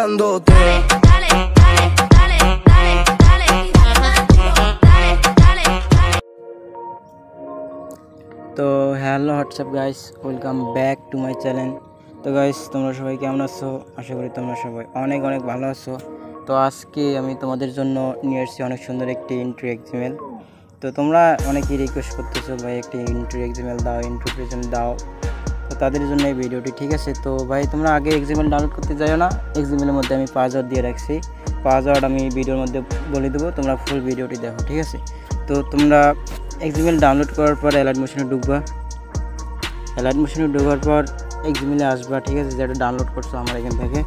perreándote. তো hello WhatsApp guys, welcome back to my channel. তো guys, তোমরা সবাই কেমন আছো? আশা করি তোমরা সবাই অনেক ভালো আছো। তো আজকে আমি তোমাদের জন্য নিয়ে এসেছি অনেক সুন্দর একটি ইন্ট্রো এক্সএমএল। তো তোমরা অনেকেই রিকোয়েস্ট করতেছো ভাই একটি ইন্ট্রো এক্সএমএল দাও, ইন্ট্রো প্রেজেন্ট দাও। তো তাদের জন্য এই ভিডিওটি, ঠিক আছে? তো ভাই তোমরা আগে এক্সএমএল ডাউনলোড করতে যাও না, এক্সএমএলের মধ্যে আমি পাসওয়ার্ড দিয়ে রাখছি। পাসওয়ার্ড আমি ভিডিওর মধ্যে বলে দেবো, তোমরা ফুল ভিডিওটি দেখো, ঠিক আছে? তো তোমরা এক্সএমএল ডাউনলোড করার পর অ্যালার্ট মোশনে ঢুকবা। অ্যালার্ট মোশনে ঢোকার পর এক্সএমএলে আসবা, ঠিক আছে? যেটা ডাউনলোড করছো আমার এখান থেকে।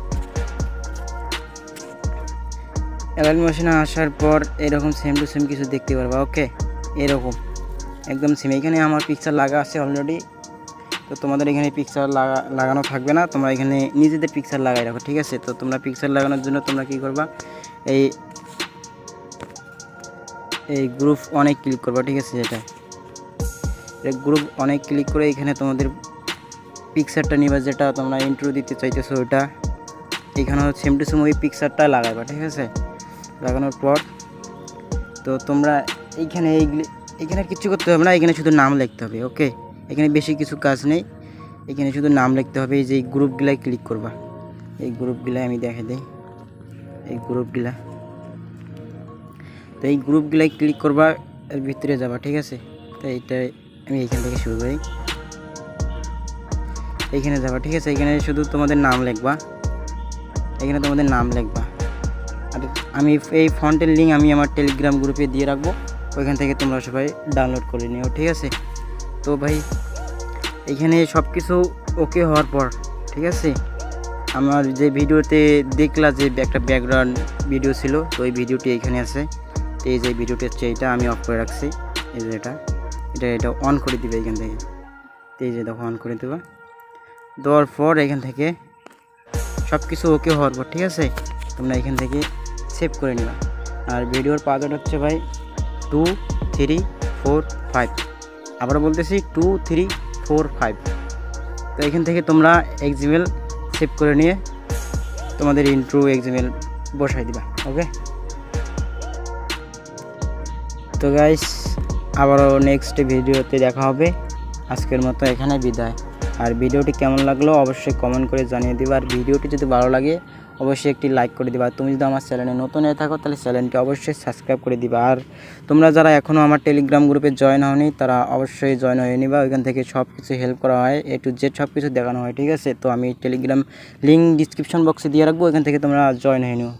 অ্যালার্ট মোশনে আসার পর এরকম সেম টু সেম কিছু দেখতে পারবা। ওকে, এরকম একদম সেম। এখানে আমার পিকচার লাগা আছে অলরেডি। তো তোমাদের এখানে পিকচার লাগানো থাকবে না, তোমরা এখানে নিজেদের পিকচার লাগাই রাখো, ঠিক আছে? তো তোমরা পিকচার লাগানোর জন্য তোমরা কী করবা, এই গ্রুপ অনেক ক্লিক করবা, ঠিক আছে? যেটা গ্রুপ অনেক ক্লিক করে এখানে তোমাদের পিকচারটা নিবা, যেটা তোমরা ইন্ট্রো দিতে চাইতেছো ওইটা এখানে সেম টু সেম ওই পিকচারটা লাগাইবা, ঠিক আছে? লাগানোর পর তো তোমরা এইখানে কিছু করতে হবে না, এখানে শুধু নাম লিখতে হবে। ওকে, এখানে বেশি কিছু কাজ নেই, এখানে শুধু নাম লিখতে হবে। এই যে গ্রুপগুলাই ক্লিক করবা, এই গ্রুপগুলাই আমি দেখে দিই, এই গ্রুপগুলা। তো এই গ্রুপগুলাই ক্লিক করবা, এর ভিতরে যাবা, ঠিক আছে? তো এইটা আমি এইখান থেকে শুরু করি। এইখানে যাবা, ঠিক আছে? এখানে শুধু তোমাদের নাম লিখবা, এখানে তোমাদের নাম লিখবা। আর আমি এই ফন্টের লিঙ্ক আমি আমার টেলিগ্রাম গ্রুপে দিয়ে রাখবো, ওইখান থেকে তোমরা সবাই ডাউনলোড করে নিও, ঠিক আছে? তো ভাই এইখানে সব কিছু ওকে হওয়ার পর, ঠিক আছে, আমার যে ভিডিওতে দেখলা যে একটা ব্যাকগ্রাউন্ড ভিডিও ছিল, তো ওই ভিডিওটি এখানে আছে। তো এই যে ভিডিওটি হচ্ছে এইটা আমি অফ করে রাখছি। এই যে এটা অন করে দিবে এখান থেকে। তো এই যে দেখো অন করে দেবা, দেওয়ার পর এখান থেকে সব কিছু ওকে হওয়ার পর, ঠিক আছে, তোমরা এখান থেকে সেভ করে নিবা। আর ভিডিওর পাসওয়ার্ড হচ্ছে ভাই 2345। আবার বলতেছি 2345। তো এখান থেকে তোমরা এক্সএমএল সেভ করে নিয়ে তোমাদের ইন্ট্রো এক্সএমএল বসাই দিবা। ওকে, তো গাইস আবারও নেক্সট ভিডিওতে দেখা হবে। আজকের মতো এখানে বিদায়। আর ভিডিওটি কেমন লাগলো অবশ্যই কমেন্ট করে জানিয়ে দিবা। আর ভিডিওটি যদি ভালো লাগে অবশ্যই একটি লাইক করে দিবা। তুমি যদি আমার চ্যানেলে নতুন হয়ে থাকো তাহলে চ্যানেলটি অবশ্যই সাবস্ক্রাইব করে দিবা। আর তোমরা যারা এখনও আমার টেলিগ্রাম গ্রুপে জয়েন হওনি তারা অবশ্যই জয়েন হয়ে নিবা। ওইখান থেকে সব কিছু হেল্প করা হয়, A to Z সব কিছু দেখানো হয়, ঠিক আছে? তো আমি টেলিগ্রাম লিঙ্ক ডিসক্রিপশন বক্সে দিয়ে রাখবো, ওইখান থেকে তোমরা জয়েন হয়ে নিও।